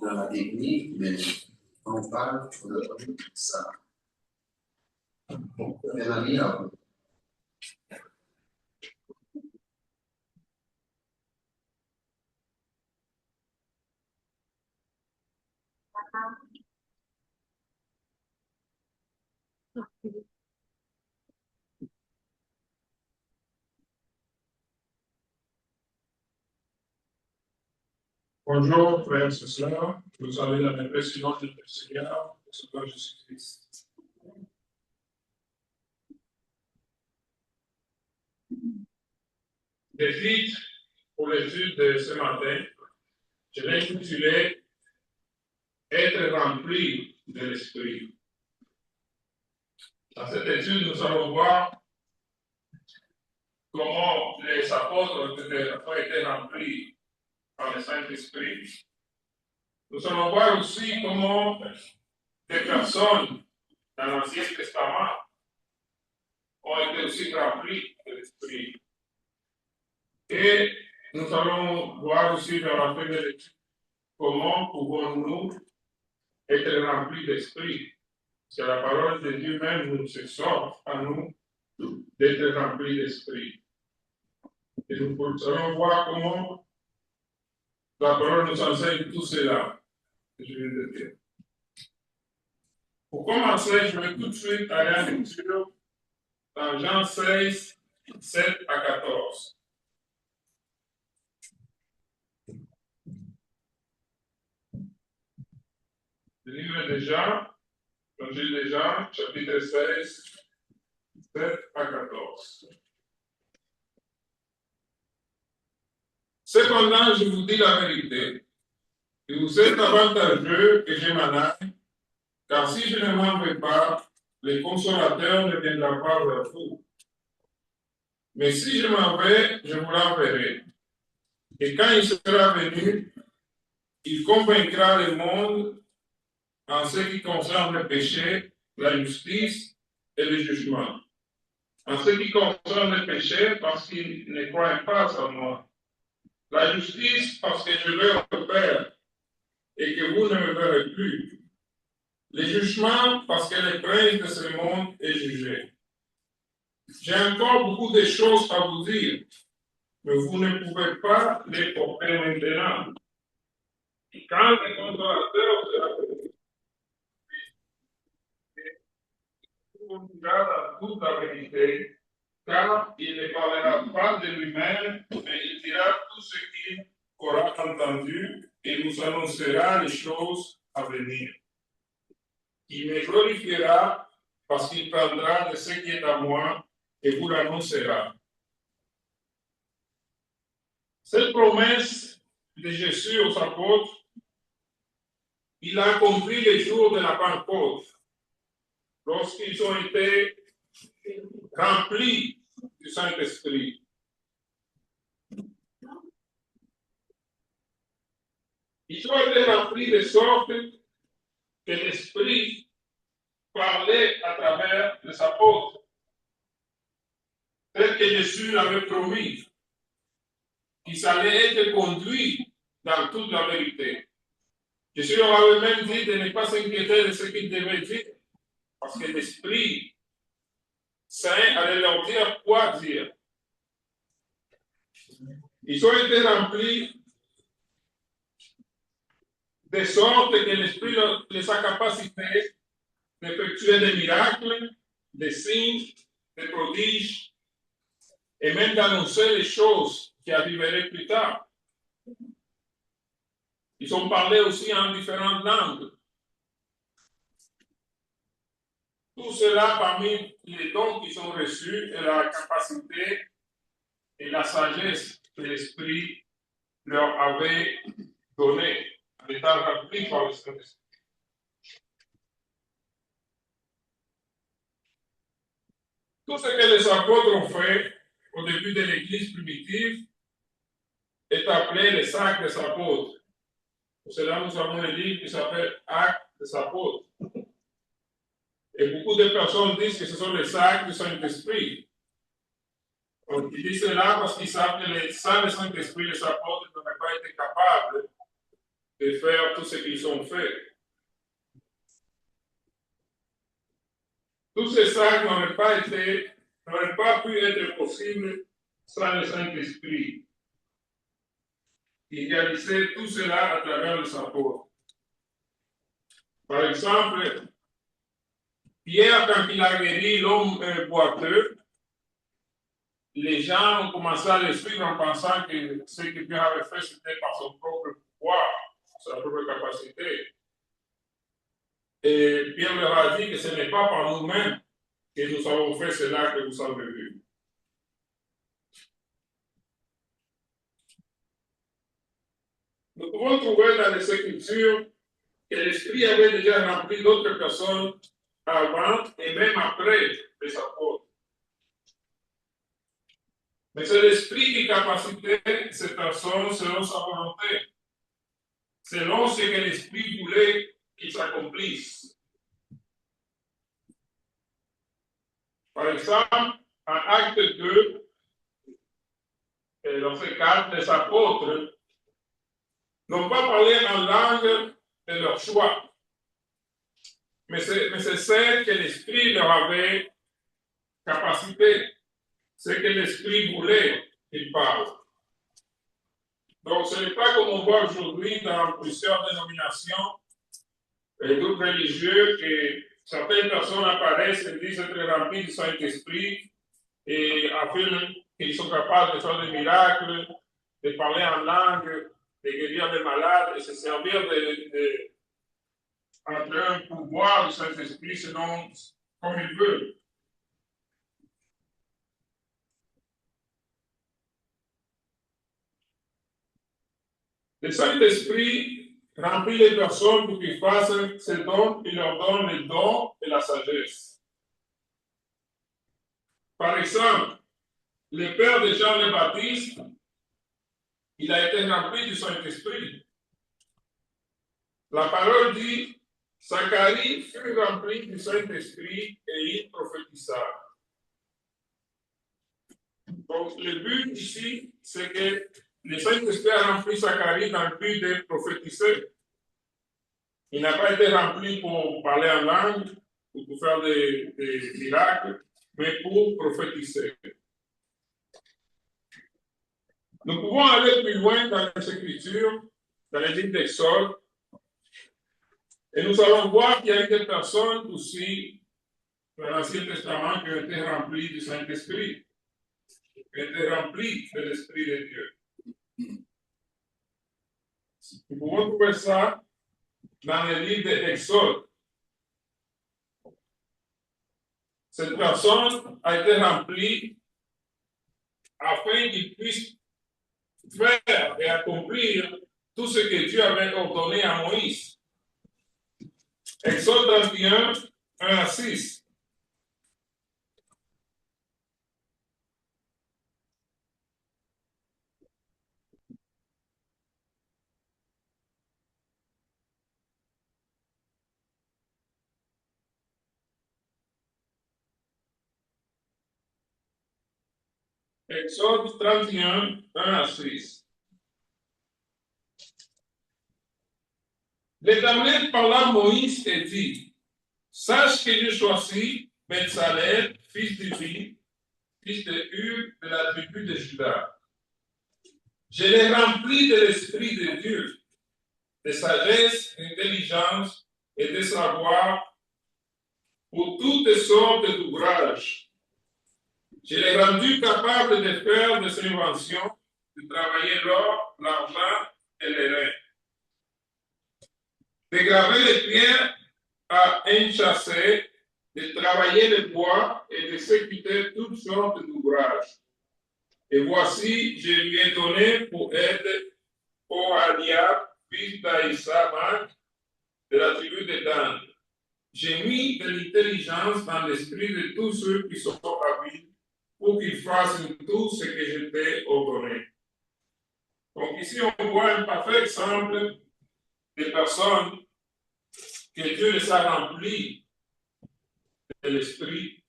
dans la technique, mais on parle de ça. Donc, on a bien. Bonjour, frères et sœurs. Vous avez la même présidence du Seigneur, le Seigneur Jésus-Christ. Le titre pour l'étude de ce matin, je l'ai intitulé Être rempli de l'Esprit. Dans cette étude, nous allons voir comment les apôtres ont été remplis par le Saint-Esprit. Nous allons voir aussi comment des personnes dans l'Ancien Testament ont été aussi remplies de l'Esprit. Et nous allons voir aussi dans la fin de l'étude comment pouvons-nous être remplis d'Esprit. C'est la parole de Dieu même nous exhorte à nous d'être remplis d'Esprit. Et nous allons voir comment la parole nous enseigne tout cela que je viens de dire. Pour commencer, je vais tout de suite aller à lecture dans Jean 16, 7 à 14. Le livre de Jean, l'évangile de Jean, chapitre 16, 7 à 14. Cependant, je vous dis la vérité, que vous êtes avantageux que je m'en aille, car si je ne m'en vais pas, le consolateur ne viendra pas vers vous. Mais si je m'en vais, je vous l'enverrai. Et quand il sera venu, il convaincra le monde en ce qui concerne le péché, la justice et le jugement. En ce qui concerne le péché, parce qu'il ne croit pas en moi. La justice, parce que je vais au Père et que vous ne me verrez plus. Le jugement, parce que le prince de ce monde est jugé. J'ai encore beaucoup de choses à vous dire, mais vous ne pouvez pas les porter maintenant. Quand le consolateur sera venu, il vous dira dans toute la vérité, car il ne parlera pas de lui-même, mais il dira tout ce qu'il aura entendu et nous annoncera les choses à venir. Il me glorifiera parce qu'il prendra de ce qui est à moi et vous l'annoncera. Cette promesse de Jésus aux apôtres, il a accompli le jour de la Pentecôte, lorsqu'ils ont été remplis du Saint-Esprit. Ils ont été remplis de sorte que l'Esprit parlait à travers les apôtres, tel que Jésus l'avait promis, qu'ils allaient être conduits dans toute la vérité. Jésus leur avait même dit de ne pas s'inquiéter de ce qu'ils devaient dire, parce que l'Esprit Saint allait leur dire quoi dire. Ils ont été remplis de sorte que l'Esprit les a capacités d'effectuer des miracles, des signes, des prodiges, et même d'annoncer les choses qui arriveraient plus tard. Ils ont parlé aussi en différentes langues. Tout cela parmi les dons qu'ils ont reçus et la capacité et la sagesse que l'Esprit leur avait donnée en étant remplis par le Saint-Esprit. Tout ce que les apôtres ont fait au début de l'Église primitive est appelé les actes des apôtres. Pour cela, nous avons un livre qui s'appelle Actes des apôtres. Et beaucoup de personnes disent que ce sont les actes du Saint-Esprit. Ils disent cela parce qu'ils savent que sans le Saint-Esprit, les apôtres n'auraient pas été capables de faire tout ce qu'ils ont fait. Tous ces sacs n'auraient pas pu être possibles sans le Saint-Esprit, qui réalisait tout cela à travers les apôtres. Par exemple, Pierre, quand il a guéri l'homme boiteux, les gens ont commencé à le suivre en pensant que ce que Pierre avait fait, c'était par son propre pouvoir, sa propre capacité. Et Pierre leur a dit que ce n'est pas par nous-mêmes que nous avons fait cela que vous avez vu. Nous pouvons trouver dans les Écritures que l'Esprit avait déjà rempli d'autres personnes avant et même après les apôtres. Mais c'est l'Esprit qui capacitait ces personnes selon sa volonté, selon ce que l'Esprit voulait qu'ils accomplissent. Par exemple, en Acte 2, verset 4, les apôtres n'ont pas parlé en langue de leur choix, mais c'est celle que l'Esprit leur avait capacité, ce que l'Esprit voulait qu'ils parlent. Donc, ce n'est pas comme on voit aujourd'hui dans plusieurs dénominations, les groupes religieux, que certaines personnes apparaissent et disent être remplies du Saint-Esprit et affirment qu'ils sont capables de faire des miracles, de parler en langue, de guérir les malades et se servir entre un pouvoir du Saint-Esprit selon comme ils veulent. Le Saint-Esprit remplit les personnes pour qu'ils fassent ce dont il leur donne le don et la sagesse. Par exemple, le père de Jean le Baptiste, il a été rempli du Saint-Esprit. La parole dit, Zacharie fut rempli du Saint-Esprit et il prophétisa. Donc, le but ici, c'est que le Saint-Esprit a rempli Zacharie dans le but de prophétiser. Il n'a pas été rempli pour parler en langue ou pour faire des miracles, mais pour prophétiser. Nous pouvons aller plus loin dans les Écritures, dans les livres d'Exode, et nous allons voir qu'il y a eu des personnes aussi dans l'Ancien Testament qui ont été remplies du Saint-Esprit, qui ont été remplies de l'Esprit de Dieu. Nous pouvons trouver ça dans les livres d'Exode. Cette personne a été remplie afin qu'il puisse faire et accomplir tout ce que Dieu avait ordonné à Moïse. Exode 31, 1 à 6. Exode 31, 1 à 6. L'Éternel parla à Moïse et dit, sache que j'ai choisi Bezalel, fils d'Uri, fils de Hur, de la tribu de Juda. Je l'ai rempli de l'Esprit de Dieu, de sagesse, d'intelligence et de savoir pour toutes sortes d'ouvrages. Je l'ai rendu capable de faire des inventions, de travailler l'or, l'argent et les reins, de graver les pierres à enchâsser, de travailler le bois et d'exécuter toutes sortes d'ouvrages. Et voici, je lui ai donné pour aide Oholiab, fils d'Aïsamak, de la tribu de Dan. J'ai mis de l'intelligence dans l'esprit de tous ceux qui sont habiles pour qu'ils fassent tout ce que je t'ai ordonné. Donc ici, on voit un parfait exemple de personnes que Dieu les a remplies de l'esprit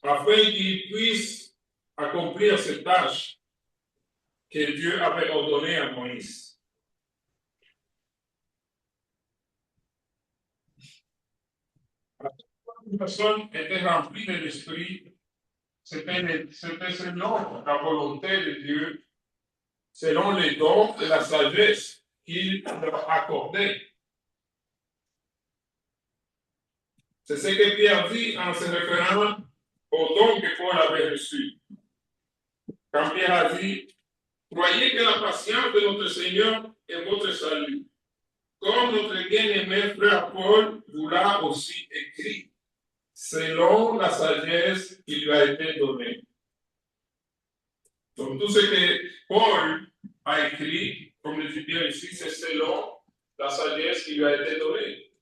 afin qu'ils puissent accomplir ces tâches que Dieu avait ordonnées à Moïse. une personne était remplie de l'esprit, c'était selon la volonté de Dieu, selon les dons et la sagesse qu'il leur accordait. C'est ce que Pierre dit en se référant aux dons que Paul avait reçus. Quand Pierre a dit, croyez que la patience de notre Seigneur est votre salut. Comme notre bien-aimé frère Paul vous l'a aussi écrit, selon la sagesse qui lui a été donnée. Donc tout ce que Paul a écrit, comme le dit bien ici, c'est selon la sagesse qui lui a été donnée.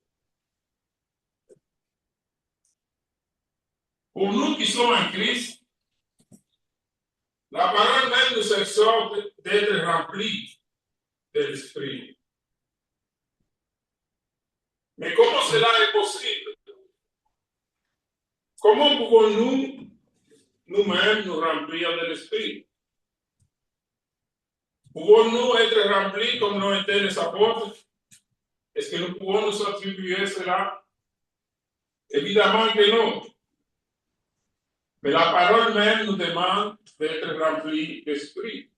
Pour nous qui sommes en Christ, la parole même nous exhorte d'être remplis de l'Esprit. Mais comment cela est possible? Comment pouvons-nous nous-mêmes nous remplir de l'Esprit? Pouvons-nous être remplis comme l'ont été les apôtres? Est-ce que nous pouvons nous attribuer cela? Évidemment que non. Mais la parole même nous demande d'être remplis d'Esprit.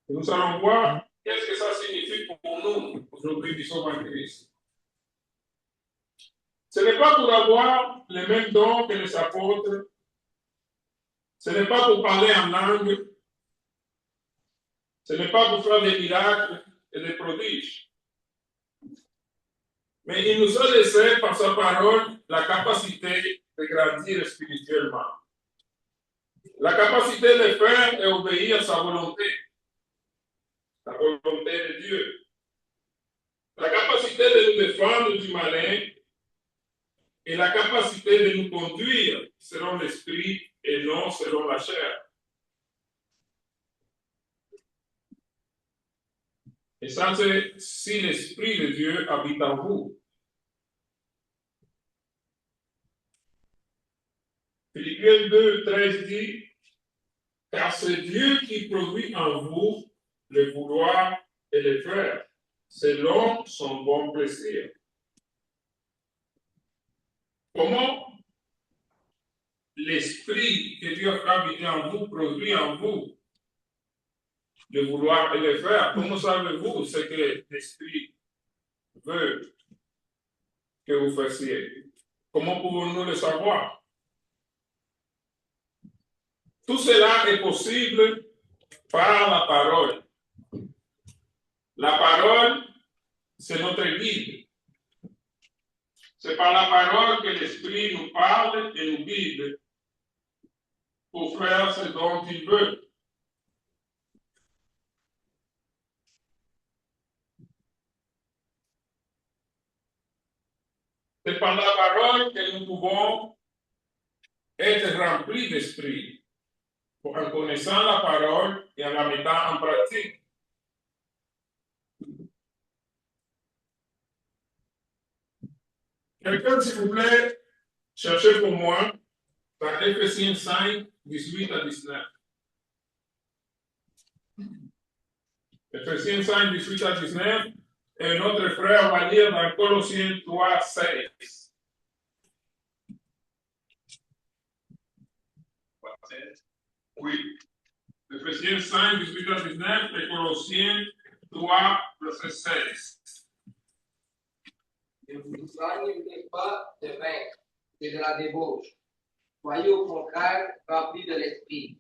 Nous allons voir qu'est-ce que ça signifie pour nous, aujourd'hui qui sommes en Christ. Ce n'est pas pour avoir les mêmes dons que les apôtres. Ce n'est pas pour parler en langue. Ce n'est pas pour faire des miracles et des prodiges. Mais il nous a laissé par sa parole la capacité de grandir spirituellement. La capacité de faire et obéir à sa volonté. La volonté de Dieu. La capacité de nous défendre du malin et la capacité de nous conduire selon l'esprit et non selon la chair. Et ça, c'est si l'Esprit de Dieu habite en vous. Philippiens 2, 13 dit, car c'est Dieu qui produit en vous le vouloir et le faire, selon son bon plaisir. Comment l'Esprit que Dieu a habité en vous produit en vous le vouloir et le faire? Comment savez-vous ce que l'Esprit veut que vous fassiez? Comment pouvons-nous le savoir? Tout cela est possible par la parole. La parole, c'est notre guide. C'est par la parole que l'Esprit nous parle et nous guide pour faire ce dont il veut. C'est par la parole que nous pouvons être remplis d'esprit, en connaissant la parole et en la mettant en pratique. Quelqu'un, s'il vous plaît, cherchez pour moi dans Éphésiens 5, 18 à 19. Éphésiens 5, 18 à 19. Et notre frère va lire dans Colossiens 3, 16. Oui. Éphésiens 5, 18 à 19 et Colossiens 3, verset 16. Ne vous enivrez pas de vin et de la débauche. Soyez au contraire remplis de l'esprit.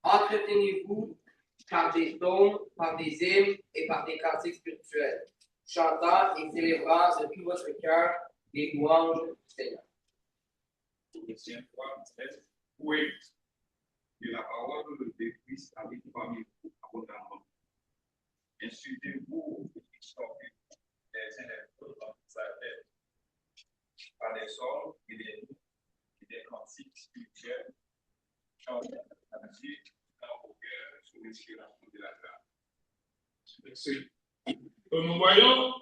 Entretenez-vous par des dons, par des hymnes et par des cantiques spirituels, chantant et célébrant de tout votre cœur les louanges du Seigneur. Colossiens 3, 13. Oui. Que la parole de Christ habite parmi vous abondamment. Insultez-vous et exhortez les uns les autres dans sa tête, par des sorts et des cantiques spirituels, chantant à Dieu dans vos cœurs sous l'inspiration de la grâce. Merci. Donc, nous voyons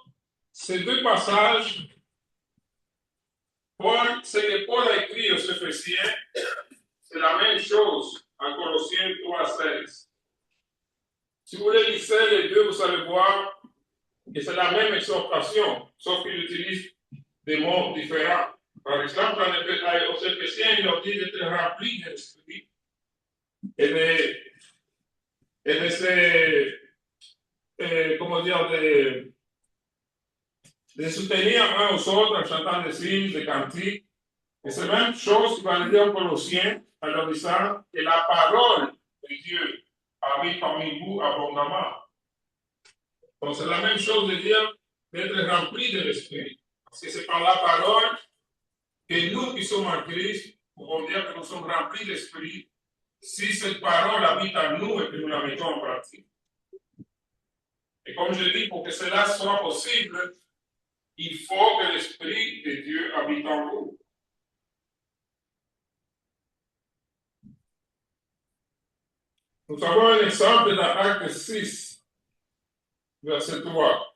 ces deux passages. Ce que Paul a écrit aux Éphésiens, c'est la même chose en Colossiens 3, 16. Si vous les lisez les deux, vous allez voir que c'est la même exhortation, sauf qu'il utilise des mots différents. Par exemple, aux Éphésiens, il leur dit d'être remplis de l'esprit et de se, comment dire, de soutenir un aux autres en chantant des hymnes, des cantiques. Et c'est la même chose qu'il va le dire aux Colossiens en leur disant que la parole de Dieu habite parmi vous abondamment. Donc c'est la même chose de dire d'être rempli de l'esprit. Parce que c'est par la parole que nous qui sommes en Christ pouvons dire que nous sommes remplis d'esprit si cette parole habite en nous et que nous la mettons en pratique. Et comme je dis, pour que cela soit possible, il faut que l'Esprit de Dieu habite en vous. Nous avons un exemple dans Acte 6, verset 3.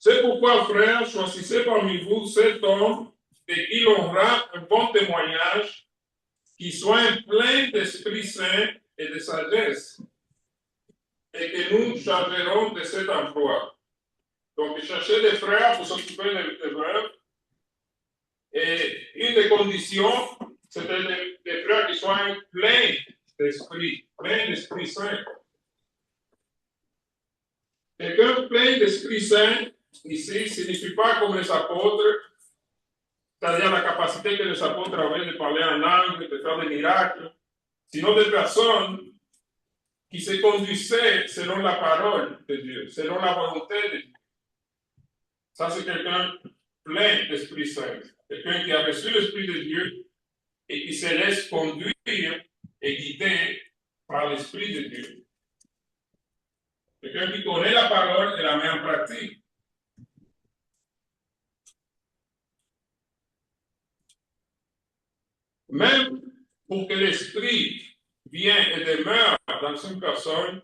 C'est pourquoi, frères, choisissez parmi vous cet homme de qui l'on rend un bon témoignage, qui soit plein d'Esprit Saint et de sagesse, et que nous chargerons de cet emploi. Donc, chercher des frères pour s'occuper des veuves. Et une des conditions, c'était des frères qui soient pleins d'Esprit Saint. Quelqu'un plein d'Esprit Saint, ici, ne signifie pas comme les apôtres, c'est-à-dire la capacité que les apôtres avaient de parler en langue, de faire des miracles, sinon des personnes qui se conduisaient selon la parole de Dieu, selon la volonté de Dieu. Ça, c'est quelqu'un plein d'Esprit Saint, quelqu'un qui a reçu l'Esprit de Dieu et qui se laisse conduire et guider par l'Esprit de Dieu. Quelqu'un qui connaît la parole et la met en pratique. Même pour que l'Esprit vienne et demeure dans une personne,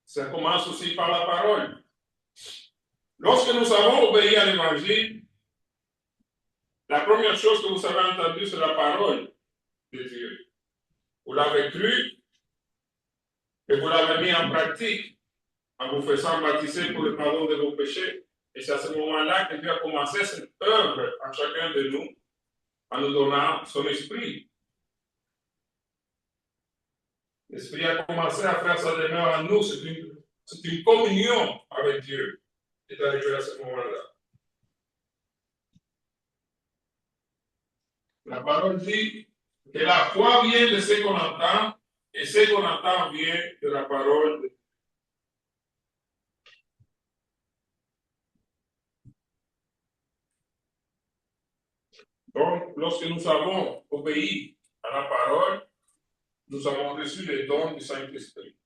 ça commence aussi par la parole. Lorsque nous avons obéi à l'Évangile, la première chose que vous avez entendue, c'est la parole de Dieu. Vous l'avez cru et vous l'avez mis en pratique en vous faisant baptiser pour le pardon de vos péchés. Et c'est à ce moment-là que Dieu a commencé cette œuvre en chacun de nous, en nous donnant son esprit. L'esprit a commencé à faire sa demeure en nous. C'est une communion avec Dieu qui est arrivée à ce moment-là. La parole dit que la foi vient de ce qu'on entend, et ce qu'on entend vient de la parole de Dieu. Donc, lorsque nous avons obéi à la parole, nous avons reçu les dons du Saint-Esprit.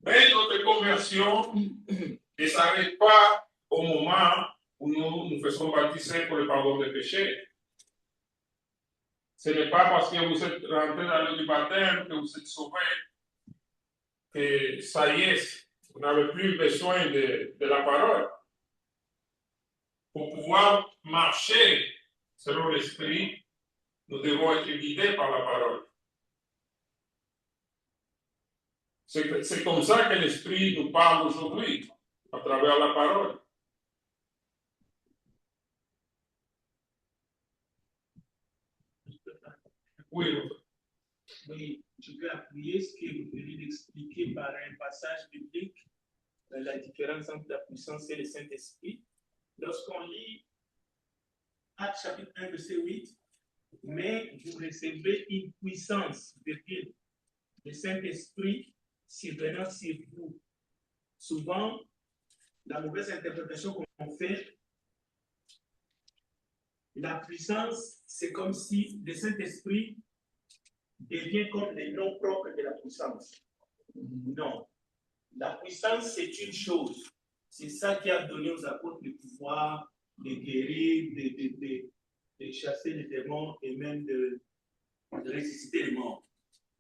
Mais notre conversion ne s'arrête pas au moment où nous nous faisons baptiser pour le pardon des péchés. Ce n'est pas parce que vous êtes rentré dans l'eau du baptême que vous êtes sauvés, que ça y est, vous n'avez plus besoin de la parole. Pour pouvoir marcher selon l'Esprit, nous devons être guidés par la parole. C'est comme ça que l'Esprit nous parle aujourd'hui, à travers la parole. Oui. Oui, je peux appuyer ce que vous venez d'expliquer par un passage biblique, la différence entre la puissance et le Saint-Esprit. Lorsqu'on lit Actes chapitre 1, verset 8, mais vous recevez une puissance, virgule, le Saint-Esprit survenant sur vous. Souvent, la mauvaise interprétation qu'on fait, la puissance, c'est comme si le Saint-Esprit devient comme le nom propre de la puissance. Non. La puissance, c'est une chose. C'est ça qui a donné aux apôtres le pouvoir de guérir, de chasser les démons et même de ressusciter les morts,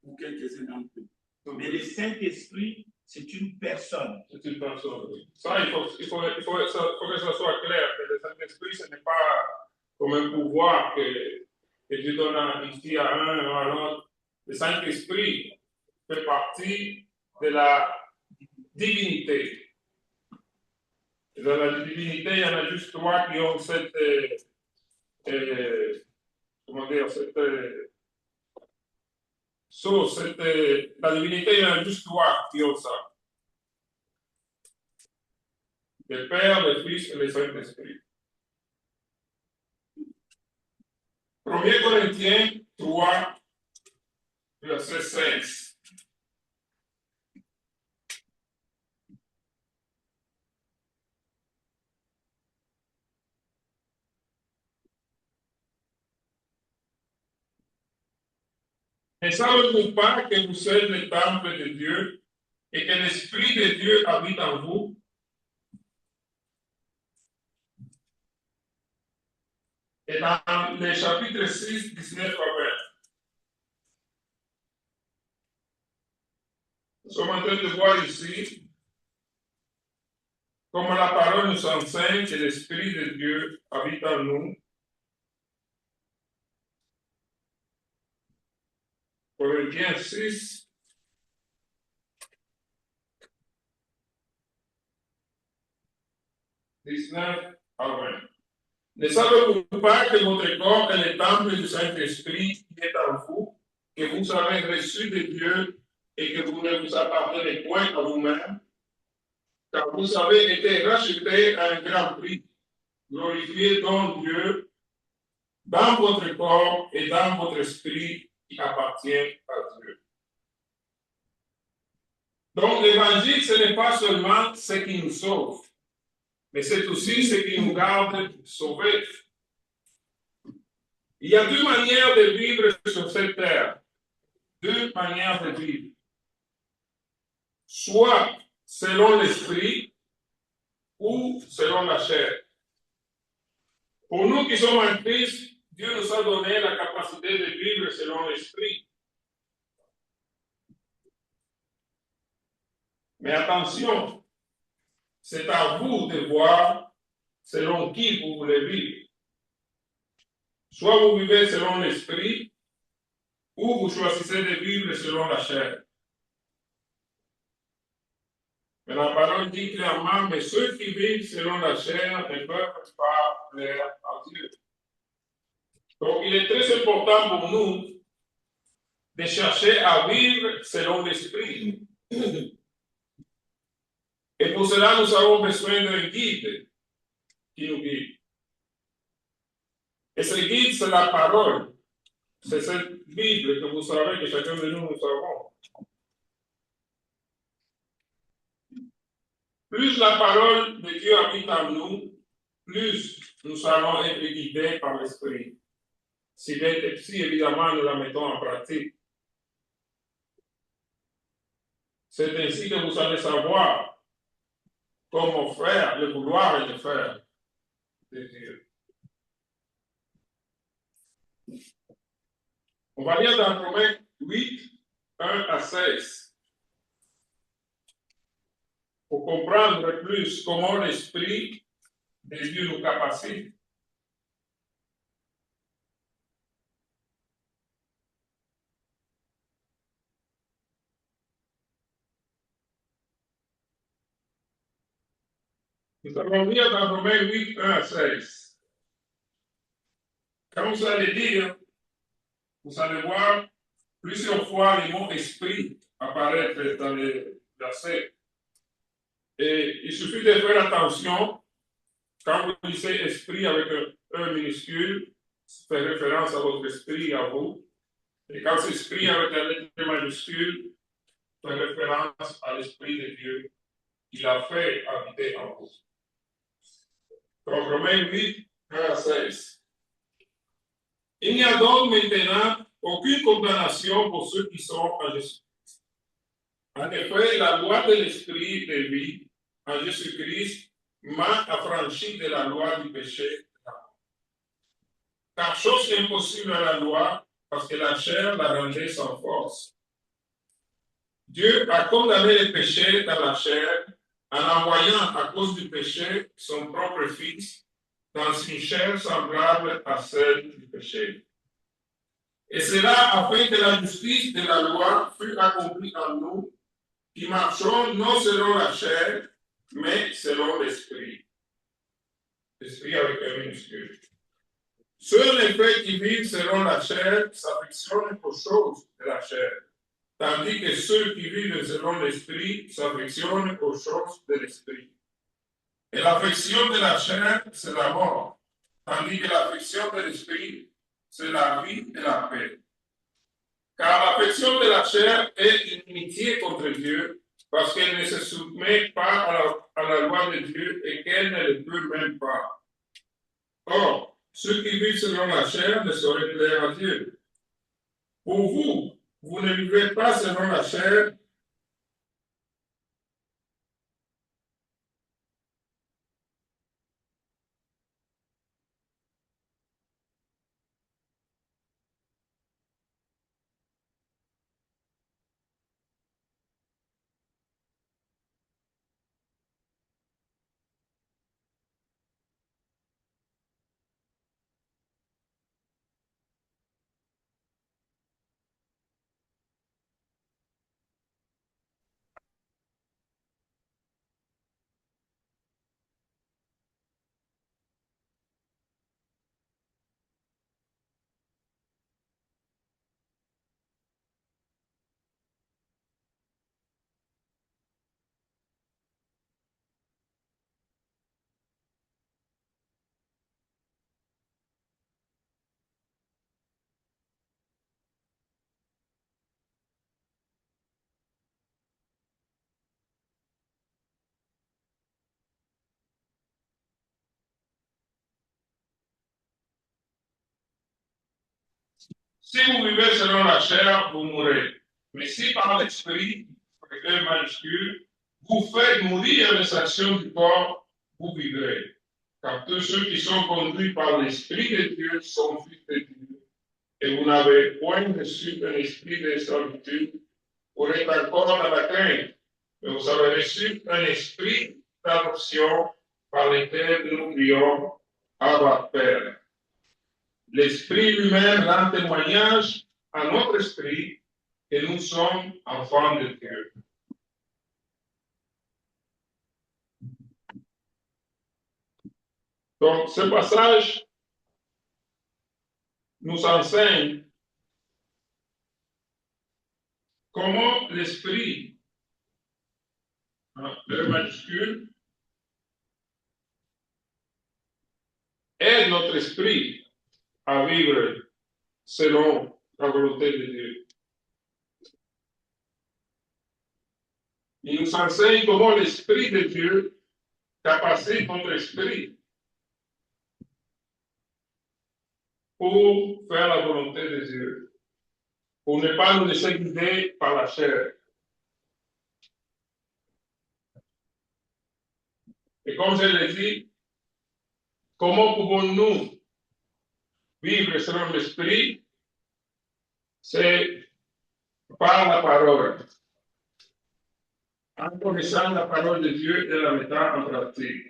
pour quelques-uns d'entre eux. Mais le Saint-Esprit, c'est une personne. C'est une personne, oui. Ça, il faut que ça soit clair, que le Saint-Esprit, ce n'est pas comme un pouvoir que que Dieu donne ici à un à l'autre. Le Saint-Esprit fait partie de la divinité. Et dans la divinité, il y en a juste trois qui ont cette, comment dire, cette source, la divinité, il y en a juste trois qui ont ça. Le Père, le Fils et le Saint-Esprit. 1 Corinthiens 3, verset 16. Ne savez-vous pas que vous êtes le temple de Dieu et que l'Esprit de Dieu habite en vous? Et dans le chapitre 6, 19 à 20, nous sommes en train de voir ici comment la parole nous enseigne que l'Esprit de Dieu habite en nous. Corinthiens 6, (19 à 20). Ne savez-vous pas que votre corps est le temple du Saint-Esprit qui est en vous, que vous avez reçu de Dieu et que vous ne vous appartenez point à vous-même, car vous avez été rachetés à un grand prix. Glorifiez donc Dieu dans votre corps et dans votre esprit qui appartient à Dieu. Donc l'évangile, ce n'est pas seulement ce qui nous sauve, mais c'est aussi ce qui nous garde sauvés. Il y a deux manières de vivre sur cette terre. Deux manières de vivre. Soit selon l'esprit ou selon la chair. Pour nous qui sommes en Christ, Dieu nous a donné la capacité de vivre selon l'esprit. Mais attention, c'est à vous de voir selon qui vous voulez vivre. Soit vous vivez selon l'esprit, ou vous choisissez de vivre selon la chair. Mais la parole dit clairement, mais ceux qui vivent selon la chair ne peuvent pas plaire à Dieu. Donc il est très important pour nous de chercher à vivre selon l'esprit. Et pour cela, nous avons besoin d'un guide qui nous guide. Et ce guide, c'est la parole. C'est cette Bible que vous savez, que chacun de nous avons. Plus la parole de Dieu habite en nous, plus nous allons être guidés par l'Esprit. Si évidemment, nous la mettons en pratique. C'est ainsi que vous allez savoir comment faire, le vouloir et le faire de Dieu. On va lire dans Romains 8, 1 à 16. Pour comprendre plus comment l'Esprit de Dieu nous capacite. Nous allons lire dans Romains 8, 1 à 16. Quand vous allez lire, vous allez voir plusieurs fois le mot esprit apparaître dans les versets. Et il suffit de faire attention quand vous lisez esprit avec un minuscule, ça fait référence à votre esprit, à vous. Et quand c'est esprit avec la lettre majuscule, ça fait référence à l'esprit de Dieu qu'il a fait habiter en vous. Donc Romains 8, 1 à 16. Il n'y a donc maintenant aucune condamnation pour ceux qui sont en Jésus-Christ. En effet, la loi de l'esprit de vie en Jésus-Christ m'a affranchi de la loi du péché. Car chose impossible à la loi, parce que la chair la rendait sans force. Dieu a condamné le péché dans la chair en envoyant à cause du péché son propre Fils dans une chair semblable à celle du péché, Et cela afin que la justice de la loi fût accomplie en nous, qui marchons non selon la chair, mais selon l'esprit. L'esprit avec un minuscule. Ceux, en effet, qui vivent selon la chair s'affectionnent aux choses de la chair, tandis que ceux qui vivent selon l'esprit s'affectionnent aux choses de l'esprit. Et l'affection de la chair, c'est la mort, tandis que l'affection de l'esprit, c'est la vie et la paix. Car l'affection de la chair est inimitié contre Dieu, parce qu'elle ne se soumet pas à la loi de Dieu et qu'elle ne le peut même pas. Or, ceux qui vivent selon la chair ne sauraient plaire à Dieu. Pour vous, vous ne vivez pas selon la chair, si vous vivez selon la chair, vous mourrez. Mais si par l'esprit, avec un majuscule, vous faites mourir les actions du corps, vous vivrez. Car tous ceux qui sont conduits par l'Esprit de Dieu sont fils de Dieu. Et vous n'avez point reçu un esprit de servitude pour être encore dans la crainte, mais vous avez reçu un esprit d'adoption par lequel nous crions Abba Père. L'Esprit lui-même rend témoignage à notre esprit que nous sommes enfants de Dieu. Donc, ce passage nous enseigne comment l'Esprit, le majuscule, aide notre esprit à vivre selon la volonté de Dieu. Il nous enseigne comment l'Esprit de Dieu capacite notre esprit pour faire la volonté de Dieu, pour ne pas nous laisser guider par la chair. Et comme je l'ai dit, comment pouvons-nous vivre selon l'Esprit? C'est par la parole. En connaissant la parole de Dieu et la mettant en pratique.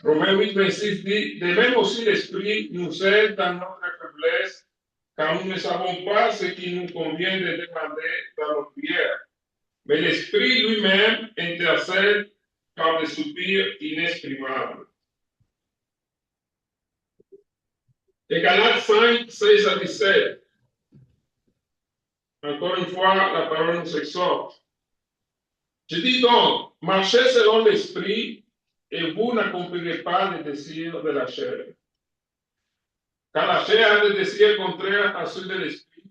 Romains 8, 26 dit, de même aussi l'Esprit nous aide dans notre faiblesse, car nous ne savons pas ce qu'il nous convient de demander dans nos prières. Mais l'Esprit lui-même intercède par des soupirs inexprimables. Et Galates 5, 16 à 17. Encore une fois, la parole nous exhorte. Je dis donc, marchez selon l'Esprit, et vous n'accomplirez pas les désirs de la chair. Car la chair a des désirs contraires à ceux de l'Esprit,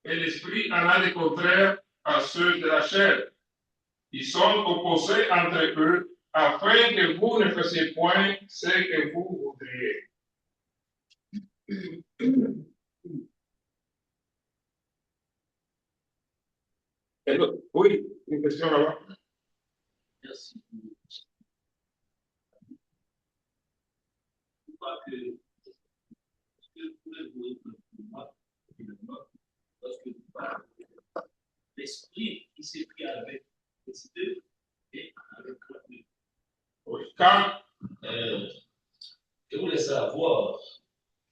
et l'Esprit en a des contraires à ceux de la chair. Ils sont opposés entre eux, afin que vous ne fassiez point ce que vous voudriez. Oui, une question là-bas. Merci. Je crois que lorsque vous parlez, l'esprit qui s'est pris avec les deux et avec la deux. Oui, quand Je voulais savoir,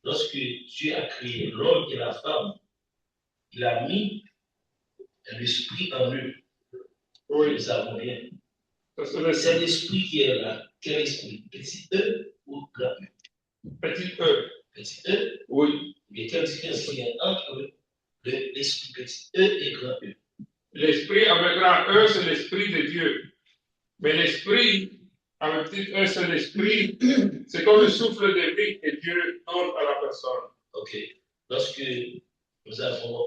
lorsque Dieu a créé l'homme et la femme, il a mis l'esprit en eux. Oui, Nous savons bien. c'est le C'est l'esprit qui est là. Quel esprit? Petit E ou grand E? petit E. Petit E? Oui. Mais quelle différence il y a entre l'esprit petit E et grand E? L'esprit avec grand E, c'est l'esprit de Dieu. Mais l'esprit avec petit E, c'est l'esprit, c'est comme le souffle de vie que Dieu donne à la personne. Ok. Lorsque nous avons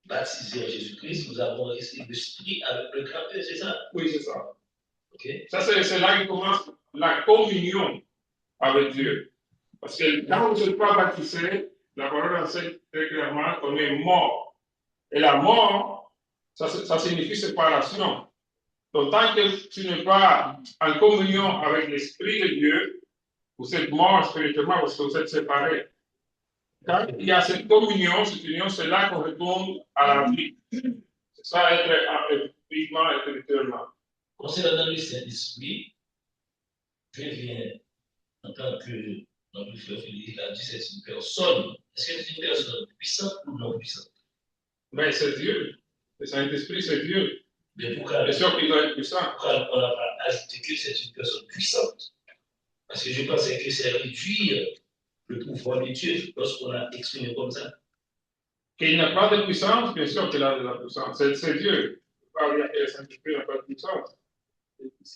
baptisé en Jésus-Christ, nous avons reçu l'esprit avec le grand E, c'est ça? Oui, c'est ça. Ok. Ça, c'est là qu'il commence la communion avec Dieu. Parce que quand vous n'êtes pas baptisé, la parole enseigne très clairement qu'on est mort. Et la mort, ça signifie séparation. Donc, tant que tu n'es pas en communion avec l'Esprit de Dieu, vous êtes mort spirituellement parce que vous êtes séparés. Quand il y a cette communion, c'est là qu'on retourne à la vie. C'est ça, être vivant et spirituellement. Concernant le Saint-Esprit, je viens en tant que notre frère Félix a dit, c'est une personne. Est-ce que c'est une personne puissante ou non puissante? Mais c'est Dieu. Le Saint-Esprit, c'est Dieu. Mais pourquoi Bien sûr qu'il doit être puissant. pourquoi on n'a pas ajouté que c'est une personne puissante? Parce que je pensais que c'est réduire le pouvoir de Dieu lorsqu'on a exprimé comme ça. Qu'il n'a pas de puissance, bien sûr qu'il a de la puissance. C'est Dieu. Il ne peut pas dire que le Saint-Esprit n'a pas de puissance. Il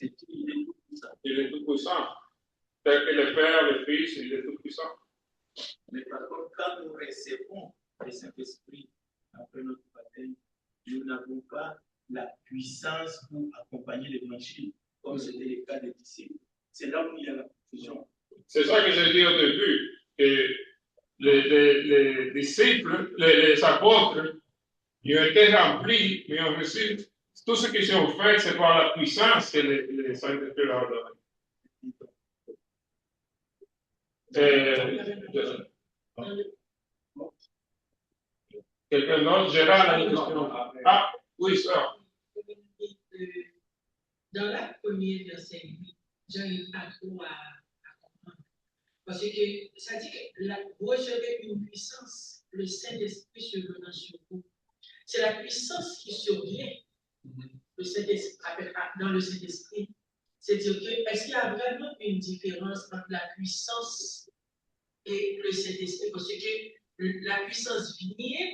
est tout puissant. Tel que le Père, le Fils, il est tout puissant. Mais par contre, quand nous recevons le Saint-Esprit après notre baptême, nous n'avons pas la puissance pour accompagner l'évangile, comme c'était le cas des disciples. C'est là où il y a la confusion. C'est ça que j'ai dit au début, que les disciples, les apôtres, ils ont été remplis, mais ont reçu tout ce qu'ils ont fait, c'est par la puissance que les Saint-Esprit leur a donné. Quelqu'un d'autre, Gérard a une question. Ah, oui, ça. Dans la première verset 8, j'arrive pas trop à comprendre. Parce que ça dit que vous recevez une puissance, le Saint-Esprit survenant sur vous. C'est la puissance qui survient dans le Saint-Esprit. C'est-à-dire que, est-ce qu'il y a vraiment une différence entre la puissance et le Saint-Esprit? Parce que la puissance vient,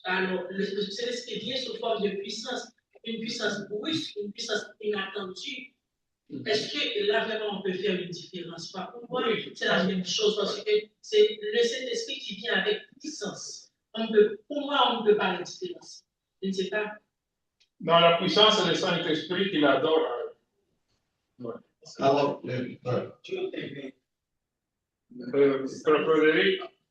alors le Saint-Esprit vient sous forme de puissance, une puissance brusque, une puissance inattendue. Est-ce que là vraiment on peut faire une différence? Pour moi, c'est la même chose parce que c'est le Saint-Esprit qui vient avec puissance. Pour moi, on ne peut pas la différence. Je ne sais pas. Dans la puissance, c'est le Saint-Esprit qui l'adore. Ouais. Alors, Frédéric,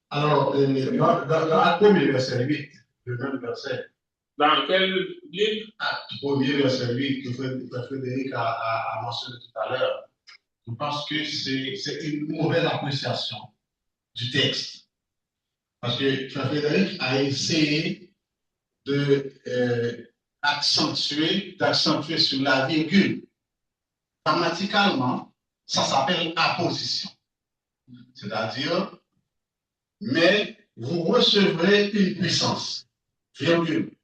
alors dans le premier verset 8, le même verset, dans quel livre? le premier verset 8 que Frédéric a mentionné tout à l'heure, je pense que c'est une mauvaise appréciation du texte. Parce que Frédéric a essayé d'accentuer sur la virgule. Grammaticalement, ça s'appelle apposition. C'est-à-dire, mais vous recevrez une puissance, virgule,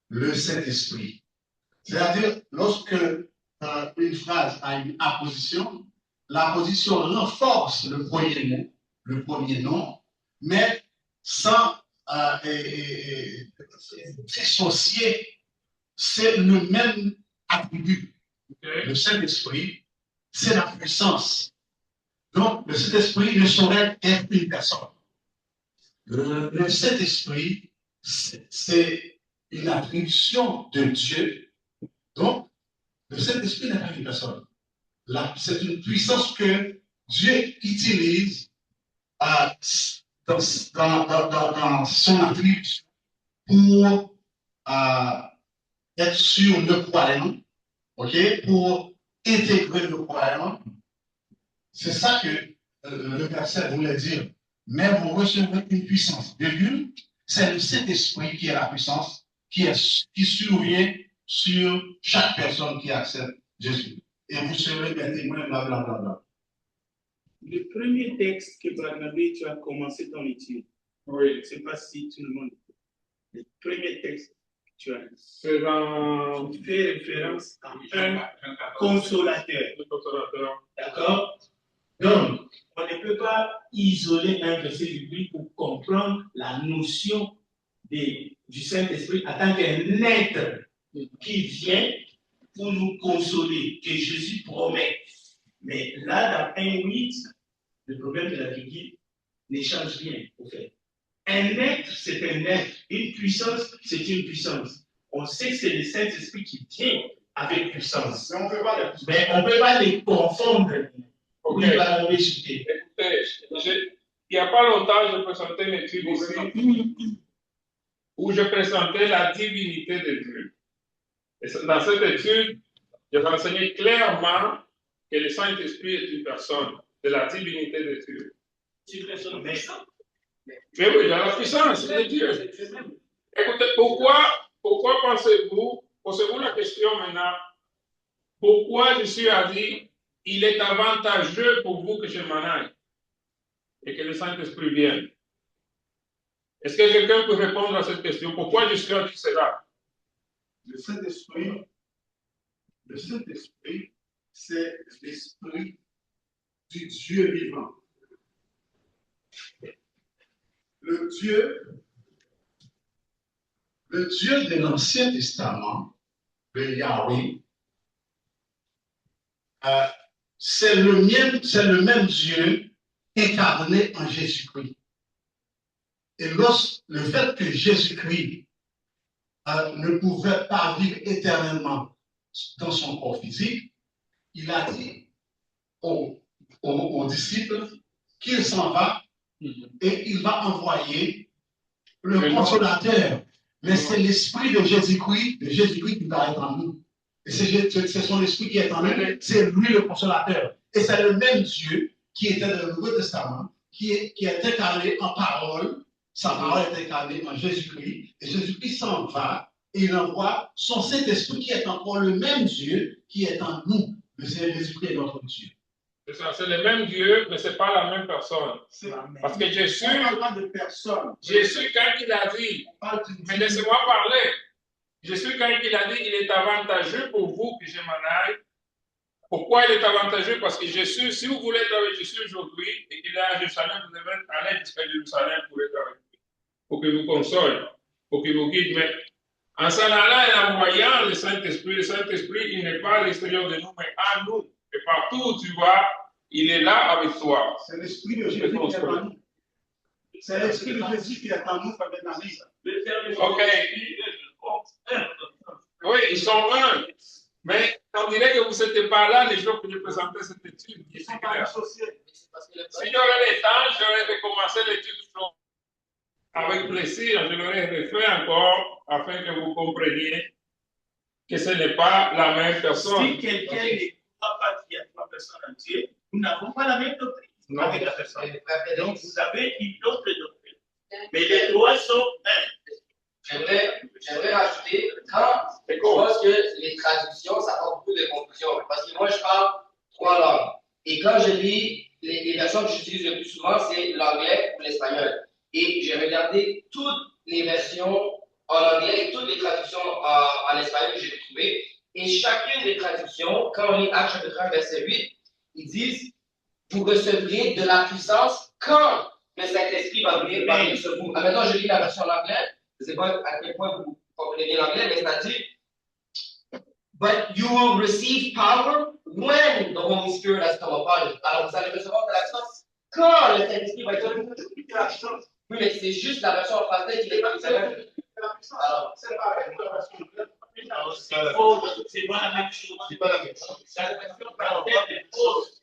le Saint-Esprit. C'est-à-dire, lorsque une phrase a une apposition, l'apposition renforce le premier nom, mais sans dissocier, c'est le même attribut. Okay. Le Saint-Esprit, c'est la puissance. Donc, le Saint-Esprit ne saurait être une personne. Le Saint-Esprit, c'est une attribution de Dieu. Donc, le Saint-Esprit n'est pas une personne. C'est une puissance que Dieu utilise dans son attribution pour être sur le croyant, okay, pour intégrer le croyant. C'est ça que le verset voulait dire. Mais vous recevrez une puissance. Virgule, c'est le Saint-Esprit qui est la puissance qui survient sur chaque personne qui accepte Jésus. Et vous serez mes témoins, blablabla. Le premier texte que Barnabé, tu as commencé ton étude, Oui. je ne sais pas si tout le monde. Le premier texte que tu as lu, C'est dans fait référence à un consolateur. le consolateur. D'accord? Donc, on ne peut pas isoler un verset biblique pour comprendre la notion du Saint-Esprit en tant qu'un être qui vient pour nous consoler, que Jésus promet. Mais là, dans 1:8, le problème de la Bible ne change rien, au fait. Un être, c'est un être. Une puissance, c'est une puissance. On sait que c'est le Saint-Esprit qui vient avec puissance. Mais on ne peut pas les confondre. Ok. Oui, Barnabé, s'il te plaît. Écoutez, il n'y a pas longtemps, je présentais une étude ici où je présentais la divinité de Dieu. Et dans cette étude, j'ai renseigné clairement que le Saint-Esprit est une personne, de la divinité de Dieu. C'est une personne méchante. Mais oui, dans la puissance de Dieu. Écoutez, pourquoi pensez-vous, posez-vous la question maintenant, pourquoi Jésus a dit, il est avantageux pour vous que je m'en aille et que le Saint-Esprit vienne? Est-ce que quelqu'un peut répondre à cette question? Pourquoi Jésus a dit cela? Le Saint-Esprit, c'est l'esprit du Dieu vivant. Le Dieu de l'Ancien Testament, le Yahweh, c'est le même Dieu incarné en Jésus-Christ. Et le fait que Jésus-Christ ne pouvait pas vivre éternellement dans son corps physique, il a dit aux disciples qu'il s'en va et il va envoyer le consolateur. Mais c'est l'esprit de Jésus-Christ qui va être en nous. Et c'est son esprit qui est en nous, c'est lui le consolateur. Et c'est le même Dieu qui était dans le Nouveau Testament, qui est incarné en parole. Sa parole est incarnée en Jésus-Christ. Et Jésus-Christ s'en va et il envoie son Saint-Esprit qui est encore le même Dieu qui est en nous. Le Seigneur Jésus-Christ est notre Dieu. C'est ça, c'est le même Dieu, mais ce n'est pas la même personne. Parce que Jésus, de personne. Jésus, quand il a dit, mais laissez-moi parler, Jésus, quand il a dit, il est avantageux pour vous que je m'en aille. Pourquoi il est avantageux? Parce que Jésus, si vous voulez être avec Jésus aujourd'hui et qu'il est à Jérusalem, vous devez aller jusqu'à Jérusalem pour être avec lui, pour qu'il vous console, pour qu'il vous guide. Mais en s'en allant et en voyant le Saint-Esprit, il n'est pas à l'extérieur de nous, mais à nous. Et partout où tu vas, il est là avec toi. C'est l'Esprit de Jésus qui est en nous. C'est l'Esprit de Jésus qui est en nous, Fabien Nazi. Ok. Oui, ils sont un. Mais on dirait que vous n'étiez pas là les jours que je présentais cette étude. Si j'aurais le temps, j'aurais recommencé l'étude avec plaisir. Je l'aurais refait encore afin que vous compreniez que ce n'est pas la même personne. Si quelqu'un ne croit pas qu'il y a trois personnes en Dieu, nous n'avons pas la même doctrine avec la personne. Donc vous avez une autre doctrine. Mais les trois sont un. J'aimerais rajouter, je pense que les traductions, ça apporte beaucoup de confusion. Parce que moi, je parle 3 langues. Et quand je lis, les versions que j'utilise le plus souvent, c'est l'anglais ou l'espagnol. Et j'ai regardé toutes les versions en anglais et toutes les traductions en espagnol que j'ai trouvées. Et chacune des traductions, quand on lit Actes chapitre 1, verset 8, ils disent « Vous recevrez de la puissance quand le Saint-Esprit va venir parler sur vous. » Maintenant, je lis la version en anglais. Je ne sais pas à quel point vous comprenez bien l'anglais, mais c'est-à-dire But you will receive power when the Holy Spirit has come upon you. Alors, vous allez recevoir de la puissance quand le Saint-Esprit va être venu. Oui, mais c'est juste la version en français qui est pas alors, c'est pas la version. C'est pas la même chose. C'est pas la même chose. La version française est fausse.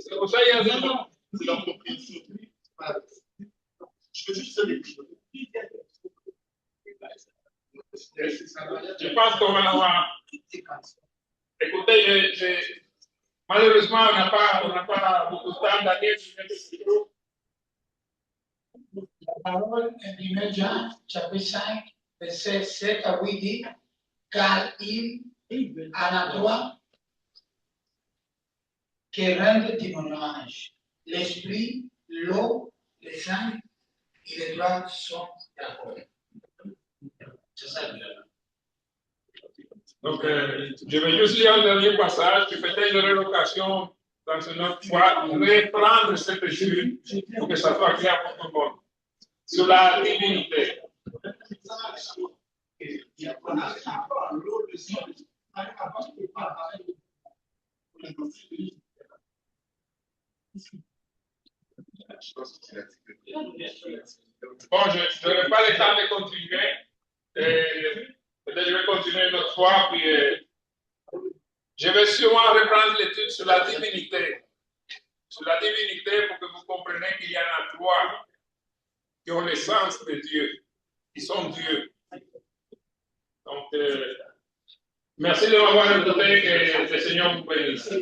C'est pour ça qu'il y a des gens. C'est la compréhension. Je veux juste se dire. Je pense qu'on va avoir. Écoutez, malheureusement, on n'a pas beaucoup de temps d'aller sur ce groupe. La parole est 1 Jean, chapitre 5, verset 7 à 8 dit, car il en a droit qui rendent témoignage. L'esprit, l'eau, le sang et les droits sont d'accord. C'est ça que Donc, je vais juste lire un dernier passage que peut-être j'aurai l'occasion dans une autre fois de reprendre cette étude pour que ça soit clair pour tout le monde. Sur la divinité. Bon, je n'aurai pas le temps de continuer. Peut-être je vais continuer une autre fois, puis je vais sûrement reprendre l'étude sur la divinité. Sur la divinité pour que vous compreniez qu'il y en a trois qui ont l'essence de Dieu, qui sont Dieu. Donc, merci de m'avoir écouté, que le Seigneur vous bénisse.